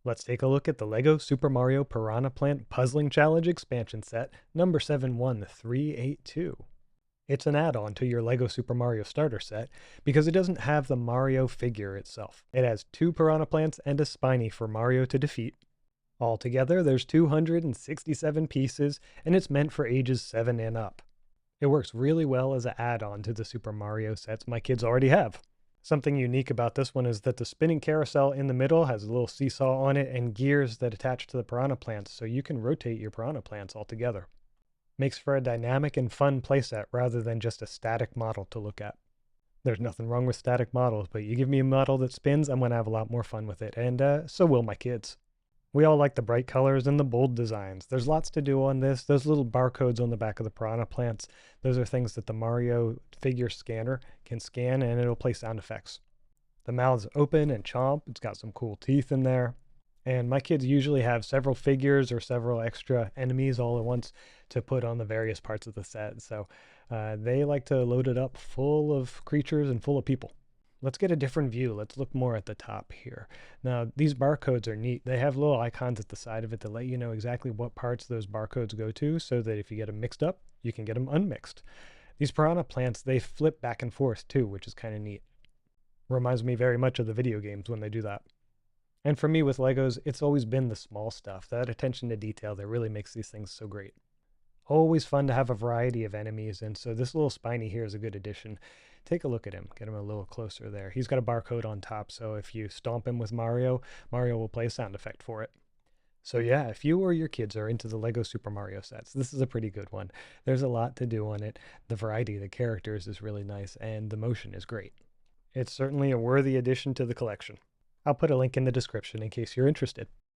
Let's take a look at the LEGO Super Mario Piranha Plant Puzzling Challenge Expansion Set, number 71382. It's an add-on to your LEGO Super Mario Starter Set because it doesn't have the Mario figure itself. It has two Piranha Plants and a Spiny for Mario to defeat. Altogether, there's 267 pieces, and it's meant for ages 7 and up. It works really well as an add-on to the Super Mario sets my kids already have. Something unique about this one is that the spinning carousel in the middle has a little seesaw on it and gears that attach to the piranha plants, so you can rotate your piranha plants all together. Makes for a dynamic and fun playset rather than just a static model to look at. There's nothing wrong with static models, but you give me a model that spins, I'm going to have a lot more fun with it, and so will my kids. We all like the bright colors and the bold designs. There's lots to do on this. Those little barcodes on the back of the piranha plants, those are things that the Mario figure scanner can scan and it'll play sound effects. The mouths open and chomp. It's got some cool teeth in there. And my kids usually have several figures or several extra enemies all at once to put on the various parts of the set. So they like to load it up full of creatures and full of people. Let's get a different view. Let's look more at the top here. Now, these barcodes are neat. They have little icons at the side of it to let you know exactly what parts those barcodes go to so that if you get them mixed up, you can get them unmixed. These piranha plants, they flip back and forth too, which is kind of neat. Reminds me very much of the video games when they do that. And for me with Legos, it's always been the small stuff, that attention to detail that really makes these things so great. Always fun to have a variety of enemies, and so this little Spiny here is a good addition. Take a look at him, get him a little closer there. He's got a barcode on top, so if you stomp him with Mario, Mario will play a sound effect for it. So yeah, if you or your kids are into the LEGO Super Mario sets, this is a pretty good one. There's a lot to do on it. The variety of the characters is really nice, and the motion is great. It's certainly a worthy addition to the collection. I'll put a link in the description in case you're interested.